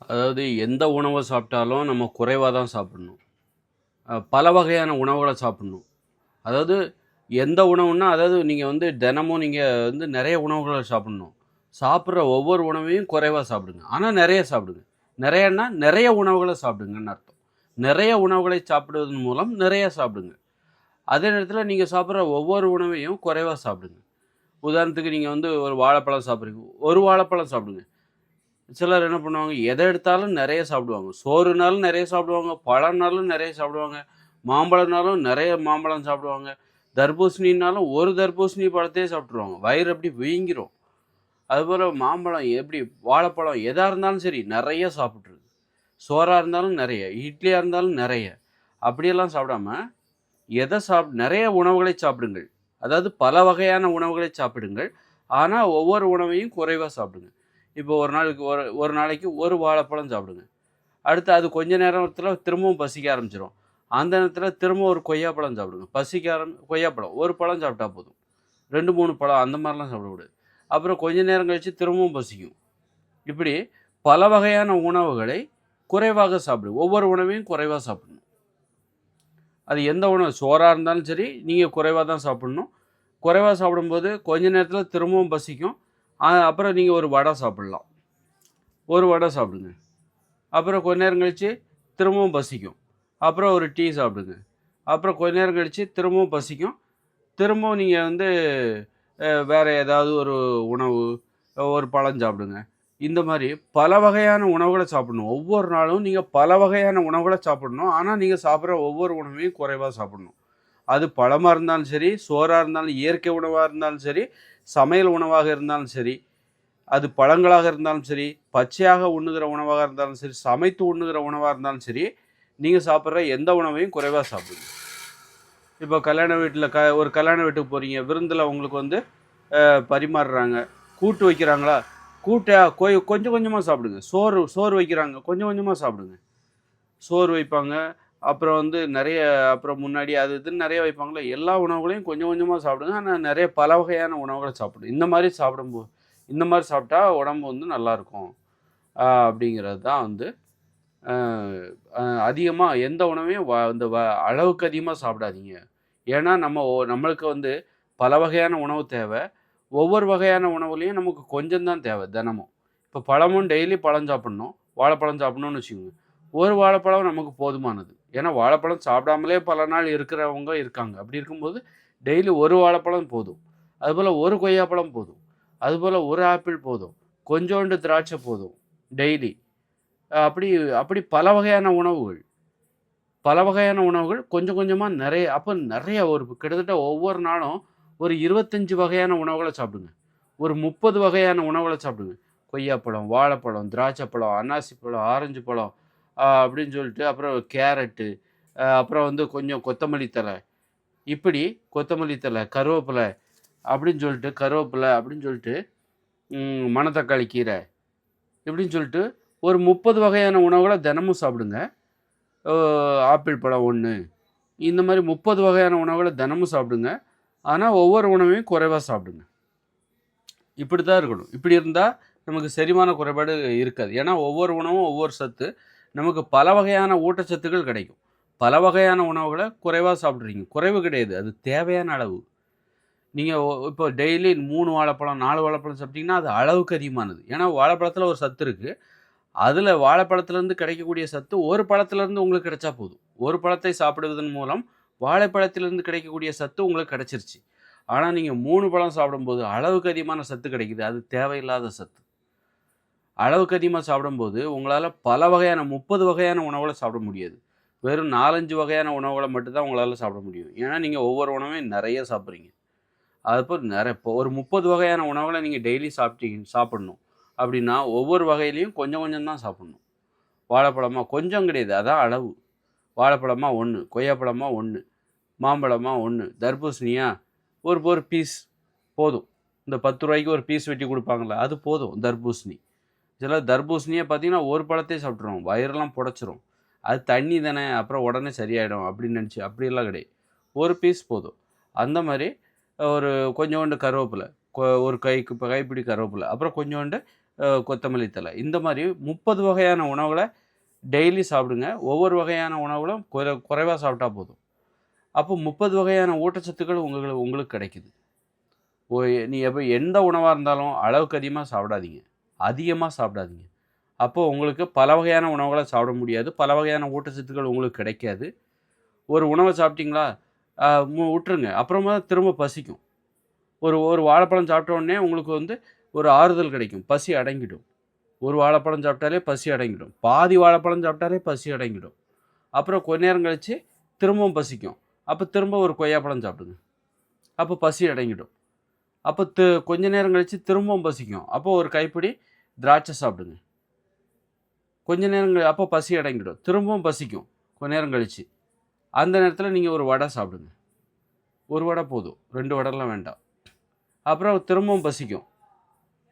அதாவது எந்த உணவ சாப்பிட்டாலும் நம்ம குறைவா தான் சாப்பிடணும். பல வகையான உணவுகள சாப்பிடணும். அதாவது எந்த உணவுன்னா, அதாவது நீங்க வந்து தினமும் நீங்க வந்து நெறைய உணவுகள சாப்பிடணும். சாப்பிடுற ஒவ்வொரு உணவையும் குறைவா சாப்பிடுங்க. ஆனா நெறைய சாப்பிடுங்க. நெறையன்னா நெறைய உணவுகள சாப்பிடுங்கன்னு அர்த்தம். நெறைய உணவுகளை சாப்பிடுவதன் மூலம் நெறைய சாப்பிடுங்க. அதே நேரத்தில நீங்க சாப்பிடுற ஒவ்வொரு உணவையும் குறைவா சாப்பிடுங்க. உதாரணத்துக்கு நீங்க வந்து ஒரு வாழைப்பழம் சாப்பிடுறீங்க. ஒரு வாழைப்பழம் சாப்பிடுங்க. சிலர் என்ன பண்ணுவாங்க, எத எடுத்தாலும் நெறைய சாப்பிடுவாங்க. சோறுனாலும் நெறைய சாப்பிடுவாங்க, பழம்னாலும் நெறைய சாப்பிடுவாங்க, மாம்பழம்னாலும் நெறைய மாம்பழம் சாப்பிடுவாங்க, தர்பூசணினாலும் ஒரு தர்பூசணி பழத்தையே சாப்பிட்டுருவாங்க. வயிறு அப்படி வீங்கிரும். அதுபோல மாம்பழம் எப்படி வாழைப்பழம் எதா இருந்தாலும் சரி நெறைய சாப்பிட்றது. சோறா இருந்தாலும் நெறைய, இட்லியா இருந்தாலும் நெறைய. அப்படியெல்லாம் சாப்பிடாம, நெறைய உணவுகளை சாப்பிடுங்கள். அதாவது பல வகையான உணவுகளை சாப்பிடுங்கள். ஆனா, ஒவ்வொரு உணவையும் குறைவா சாப்பிடுங்க. இப்போ ஒரு நாளைக்கு ஒரு ஒரு நாளைக்கு ஒரு வாழைப்பழம் சாப்பிடுங்க. அடுத்து அது கொஞ்ச நேரத்தில திரும்பவும் பசிக்க ஆரம்பிச்சுரும். அந்த நேரத்தில திரும்ப ஒரு கொய்யாப்பழம் சாப்பிடுங்க. கொய்யாப்பழம். ஒரு பழம் சாப்பிட்டா போதும். 2, 3 பழம் அந்த மாரிலாம் சாப்பிடக்கூடாது. அப்புறம் கொஞ்ச நேரம் கழிச்சு திரும்பவும் பசிக்கும். இப்படி பல வகையான உணவுகளை குறைவாக சாப்பிடு. ஒவ்வொரு உணவையும் குறைவா சாப்பிடணும். அது எந்த உணவு சோறா இருந்தாலும் சரி, நீங்க குறைவா தான் சாப்பிடணும். குறைவா சாப்பிடும்போது கொஞ்ச நேரத்தில திரும்பவும் பசிக்கும். அப்புறம் நீங்க ஒரு வடை சாப்பிடலாம். ஒரு வடை சாப்பிடுங்க. அப்புறம் கொஞ்ச நேரம் கழிச்சு திரும்பவும் பசிக்கும். அப்புறம் ஒரு டீ சாப்பிடுங்க. அப்புறம் கொஞ்ச நேரம் கழிச்சு திரும்பவும் பசிக்கும். திரும்பவும் நீங்க வந்து வேற ஏதாவது ஒரு உணவு, ஒரு பழம் சாப்பிடுங்க. இந்த மாரி பல வகையான உணவுகள சாப்பிடணும். ஒவ்வொரு நாளும் நீங்க பல வகையான உணவுகள சாப்பிடணும். ஆனா, நீங்க சாப்பிடுற ஒவ்வொரு உணவையும் குறைவா சாப்பிடணும். அது பழமா இருந்தாலும் சரி, சோறா இருந்தாலும், இயற்கை உணவா இருந்தாலும் சரி, சமையல் உணவாக இருந்தாலும் சரி, அது பழங்களாக இருந்தாலும் சரி, பச்சையாக உண்ணுகிற உணவாக இருந்தாலும் சரி, சமைத்து உண்ணுகிற உணவா இருந்தாலும் சரி, நீங்க சாப்பிடுற எந்த உணவையும் குறைவா சாப்பிடுங்க. இப்போ ஒரு கல்யாண வீட்டுக்கு போறீங்க. விருந்துல உங்களுக்கு வந்து பரிமாறுறாங்க. கூட்டு வைக்கிறாங்களா? கூட்ட கொஞ்சம் கொஞ்சமா சாப்பிடுங்க. சோறு சோறு வைக்கிறாங்க. கொஞ்சம் கொஞ்சமா சாப்பிடுங்க. சோறு வைப்பாங்க. அப்புறம் வந்து அப்புறம் முன்னாடி அது இதுன்னு நெறைய வைப்பாங்கல்ல. எல்லா உணவுகளையும் கொஞ்சம் கொஞ்சமா சாப்பிடுங்க. ஆனா நெறைய பல வகையான உணவுகள சாப்பிடுங்க. இந்த மாரி சாப்பிட்டா உடம்பு வந்து நல்லாருக்கும். அப்படிங்கிறது தான் வந்து அ அ அதிகமா எந்த உணவையும் அளவுக்கு அதிகமா சாப்பிடாதீங்க. ஏன்னா, நம்மளுக்கு வந்து பல வகையான உணவு தேவ. ஒவ்வொரு வகையான உணவுலயும் நமக்கு கொஞ்சம் தான் தேவ தினமும். இப்போ பழமும் டெய்லி பழம் சாப்பிடணும். வாழைப்பழம் சாப்பிடணும்னு வச்சுக்கோங்க. ஒரு வாழைப்பழம் நமக்கு போதுமானது. ஏன்னா, வாழைப்பழம் சாப்பிடாமலே பல நாள் இருக்கிறவங்க இருக்காங்க. அப்படி இருக்கும்போது டெய்லி ஒரு வாழைப்பழம் போதும். அதுபோல ஒரு கொய்யாப்பழம் போதும். அதுபோல ஒரு ஆப்பிள் போதும். கொஞ்சோண்டு திராட்சை போதும். டெய்லி. அப்படி அப்படி பல வகையான உணவுகள் கொஞ்சம் கொஞ்சமா நெறைய ஒரு கிட்டத்தட்ட ஒவ்வொரு நாளும் ஒரு 25 வகையான உணவுகள சாப்பிடுங்க. ஒரு 30 வகையான உணவுகள சாப்பிடுங்க. கொய்யாப்பழம், வாழைப்பழம், திராட்சைப்பழம், அன்னாசி பழம், ஆரஞ்சு பழம் அப்படின்னு சொல்லிட்டு அப்புறம் கேரட்டு, அப்புறம் வந்து கொஞ்சம் கொத்தமல்லி தழை, இப்படி கொத்தமல்லி தழை, கருவேப்பிலை அப்படின்னு சொல்லிட்டு மணத்தக்காளி கீரை இப்படின்னு சொல்லிட்டு ஒரு 30 வகையான உணவுகள தினமும் சாப்பிடுங்க. ஓ ஆப்பிள் பழம் 1 இந்த மாரி 30 வகையான உணவுகள தினமும் சாப்பிடுங்க. ஆனா, ஒவ்வொரு உணவையும் குறைவா சாப்பிடுங்க. இப்படி தான் இருக்கணும். இப்படி இருந்தா நமக்கு செரிமான குறைபாடு இருக்காது. ஏன்னா, ஒவ்வொரு உணவும் ஒவ்வொரு சத்து. நமக்கு பல வகையான ஊட்டச்சத்துக்கள் கிடைக்கும். பல வகையான உணவுகள குறைவா சாப்பிடுறீங்க. குறைவு கிடையாது. அது தேவையான அளவு. நீங்க இப்போ டெய்லி 3 வாழைப்பழம், 4 வாழைப்பழம் சாப்பிட்டீங்கன்னா, அது அளவுக்கு அதிகமானது. ஏன்னா, வாழைப்பழத்தில ஒரு சத்து இருக்கு. அதுல வாழைப்பழத்திலிருந்து கிடைக்கக்கூடிய சத்து ஒரு பழத்திலிருந்து உங்களுக்கு கிடைச்சா போதும். ஒரு பழத்தை சாப்பிடுவதன் மூலம் வாழைப்பழத்திலிருந்து கிடைக்கக்கூடிய சத்து உங்களுக்கு கிடைச்சிருச்சு. ஆனா நீங்க 3 பழம் சாப்பிடும்போது அளவுக்கு அதிகமான சத்து கிடைக்குது. அது தேவையில்லாத சத்து. அளவுக்கு அதிகமா சாப்பிடும்போது உங்களால பல வகையான 30 வகையான உணவுகள சாப்பிட முடியாது. வெறும் 4, 5 வகையான உணவுகள மட்டும் தான் உங்களால சாப்பிட முடியும். ஏன்னா நீங்க ஒவ்வொரு உணவையும் நெறைய சாப்பிடுறீங்க. இப்போ ஒரு 30 வகையான உணவுகள நீங்க டெய்லி சாப்பிடணும். அப்படின்னா ஒவ்வொரு வகையிலயும் கொஞ்சம் கொஞ்சம் தான் சாப்பிடணும். வாழைப்பழமா கொஞ்சம் கிடையாது. அதான் அளவு. வாழைப்பழமா 1, கொய்யாப்பழமா 1, மாம்பழமா 1, தர்பூசணியா ஒரு பீஸ் போதும். இந்த ரூ. 10க்கு ஒரு பீஸ் வெட்டி குடுப்பாங்கல்ல, அது போதும் தர்பூசணி. சிலர் தர்பூசணியே பார்த்தீங்கன்னா, ஒரு பழத்தையே சாப்பிட்டுருவாங்க. வயிறெல்லாம் புடைச்சிரும். அது தண்ணி தானே, அப்புறம் உடனே சரியாயிடும் அப்படின்னு நெனச்சு அப்படியெல்லாம் கிடையாது. ஒரு பீஸ் போதும். அந்த மாரி ஒரு கொஞ்சோண்டு கருவேப்பில. ஒரு கைப்பிடி கருவேப்பில. அப்புறம் கொஞ்சோண்டு கொத்தமல்லி தழை. இந்த மாதிரி 30 வகையான உணவுகள டெய்லி சாப்பிடுங்க. ஒவ்வொரு வகையான உணவுகளும் குறைவா சாப்பிட்டா போதும். அப்போ 30 வகையான ஊட்டச்சத்துக்கள் உங்களுக்கு கிடைக்குது. ஓ நீ எந்த உணவா இருந்தாலும் அளவுக்கு அதிகமா சாப்பிடாதீங்க. அதிகமா சாப்பிடாதீங்க. அப்போ உங்களுக்கு பல வகையான உணவுகள சாப்பிட முடியாது. பல வகையான ஊட்டச்சத்துக்கள் உங்களுக்கு கிடைக்காது. ஒரு உணவ சாப்பிட்டீங்களா, அ உட்டுருங்க. அப்புறமா திரும்ப பசிக்கும். ஒரு ஒரு வாழைப்பழம் சாப்பிட்ட உடனே உங்களுக்கு வந்து ஒரு ஆறுதல் கிடைக்கும். பசி அடங்கிடும். ஒரு வாழைப்பழம் சாப்பிட்டாலே பசி அடங்கிடும். பாதி வாழைப்பழம் சாப்பிட்டாலே பசி அடங்கிடும். அப்புறம் கொஞ்ச நேரம் கழிச்சு திரும்பவும் பசிக்கும். அப்போ திரும்ப ஒரு கொய்யாப்பழம் சாப்பிடுங்க. அப்போ பசி அடங்கிடும். அப்போ கொஞ்ச நேரம் கழிச்சு திரும்பவும் பசிக்கும். அப்போ ஒரு கைப்பிடி திராட்சை சாப்பிடுங்க. கொஞ்ச நேரம் அப்போ பசி அடங்கிடும். திரும்பவும் பசிக்கும் கொஞ்ச நேரம் கழிச்சு. அந்த நேரத்தில நீங்க ஒரு வடை சாப்பிடுங்க. ஒரு வடை போதும். 2 வடைலாம் வேண்டாம். அப்புறம் திரும்பவும் பசிக்கும்.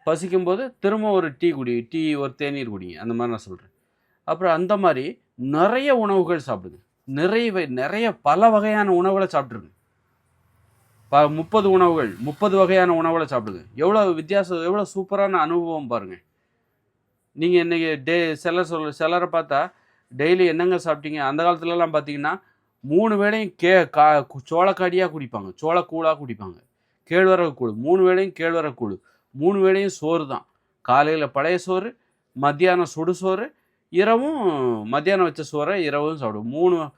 பசிக்கும்போது திரும்ப ஒரு டீ ஒரு தேநீர் குடிங்க. அந்த மாரி நான் சொல்றேன். அப்புறம் அந்த மாரி நெறைய உணவுகள் சாப்பிடுங்க. நெறைய பல வகையான உணவுகள சாப்பிட்டுருங்க. 30 உணவுகள், 30 வகையான உணவுகள சாப்பிடுங்க. எவ்வளோ சூப்பரான அனுபவம் பாருங்க. நீங்க இன்னைக்கு சிலர பார்த்தா டெய்லி என்னங்க சாப்பிட்டீங்க? அந்த காலத்துலலாம் பார்த்தீங்கன்னா, 3 வேளையும் சோளக்காடியா குடிப்பாங்க. சோளக்கூழா குடிப்பாங்க. கேழ்வரகு கூழ். 3 வேளையும் கேழ்வரகு கூழ். 3 வேளையும் சோறு தான். காலையில பழைய சோறு, மத்தியானம் சுடுசோறு, இரவும் மத்தியானம் வச்ச சோற இரவும் சாப்பிடுவோம்.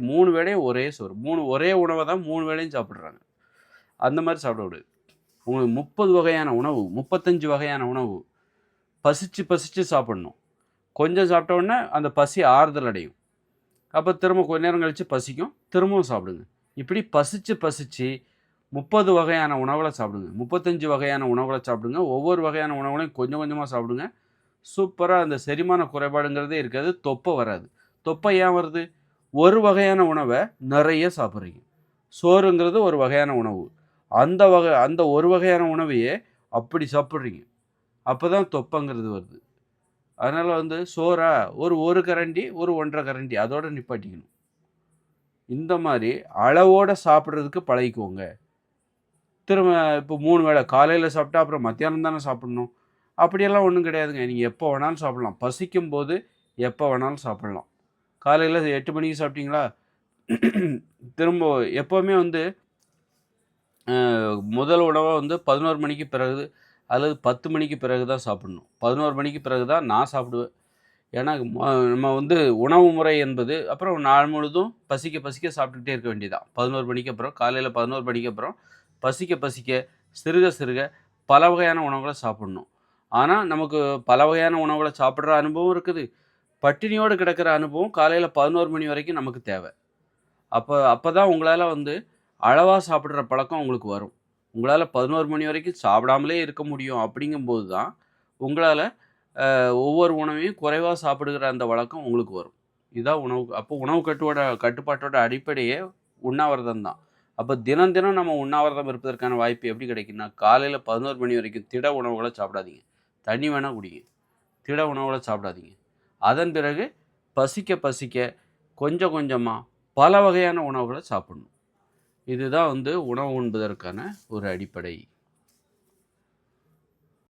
3 வேளையும் ஒரே சோறு. ஒரே உணவ தான் 3 வேளையும் சாப்பிடுறாங்க. அந்த மாரி சாப்பிடக்கூடாது. உங்களுக்கு 30 வகையான உணவு, 35 வகையான உணவு. பசிச்சு சாப்பிடணும். கொஞ்சம் சாப்பிட்ட உடனே அந்த பசி ஆறுதல் அடையும். அப்போ திரும்ப கொஞ்ச நேரம் கழிச்சு பசிக்கும். திரும்பவும் சாப்பிடுங்க. இப்படி பசிச்சு 30 வகையான உணவுகள சாப்பிடுங்க. 35 வகையான உணவுகள சாப்பிடுங்க. ஒவ்வொரு வகையான உணவுகளையும் கொஞ்சம் கொஞ்சமா சாப்பிடுங்க. சூப்பரா அந்த செரிமான குறைபாடுங்கிறதே இருக்காது. தொப்பை வராது. தொப்பை ஏன் வருது? ஒரு வகையான உணவ நெறைய சாப்பிடுறீங்க. சோறுங்கிறது ஒரு வகையான உணவு. அந்த ஒரு வகையான உணவையே அப்படி சாப்பிடுறீங்க. அப்பதான் தொப்பைங்கிறது வருது. அதனால வந்து சோறா ஒரு கரண்டி, ஒரு 1 1/2 கரண்டி அதோட நிப்பாட்டிக்கணும். இந்த மாரி அளவோட சாப்பிடுறதுக்கு பழகிக்கோங்க. திரும்ப இப்போ 3 வேள காலையில சாப்பிட்டா அப்புறம் மத்தியானம் தானே சாப்பிடணும். அப்படியெல்லாம் ஒண்ணும் கிடையாதுங்க. நீங்க எப்போ வேணாலும் சாப்பிடலாம். பசிக்கும்போது எப்போ வேணாலும் சாப்பிடலாம். காலையில 8 மணிக்கு சாப்பிட்டீங்களா? திரும்ப எப்பவுமே வந்து முதல் உணவா வந்து 11 மணிக்கு பிறகு அல்லது 10 மணிக்கு பிறகு தான் சாப்பிடணும். 11 மணிக்கு பிறகு தான் நான் சாப்பிடுவேன். ஏன்னா நம்ம வந்து உணவு முறை என்பது அப்புறம் நாள் முழுதும் பசிக்க பசிக்க சாப்பிட்டுக்கிட்டே இருக்க வேண்டியதுதான். 11 மணிக்கு அப்புறம் காலையில 11 மணிக்கு அப்புறம் பசிக்க பசிக்க சிறுக சிறுக பல வகையான உணவுகள சாப்பிடணும். ஆனா, நமக்கு பல வகையான உணவுகள சாப்பிடுற அனுபவம் இருக்குது. பட்டினியோடு கிடக்கிற அனுபவம் காலையில 11 மணி வரைக்கும் நமக்கு தேவை. அப்பதான் உங்களால வந்து அளவா சாப்பிடுற பழக்கம் உங்களுக்கு வரும். உங்களால 11 மணி வரைக்கும் சாப்பிடாமலே இருக்க முடியும் அப்படிங்கும்போது தான், உங்களால ஒவ்வொரு உணவையும் குறைவா சாப்பிடுகிற அந்த வழக்கம் உங்களுக்கு வரும். இதுதான் அப்போ உணவு கட்டுப்பாட்டோட அடிப்படையே உண்ணாவிரதம் தான். அப்போ தினம் தினம் நம்ம உண்ணாவிரதம் இருப்பதற்கான வாய்ப்பு எப்படி கிடைக்கும்னா, காலையில 11 மணி வரைக்கும் திட உணவுகள சாப்பிடாதீங்க. தண்ணி வேணா குடிங்க. திட உணவுகள சாப்பிடாதீங்க. அதன் பிறகு பசிக்க பசிக்க கொஞ்சம் கொஞ்சமா பல வகையான உணவுகள சாப்பிடணும். இதுதான் வந்து உணவு உண்பதற்கான ஒரு அடிப்படை.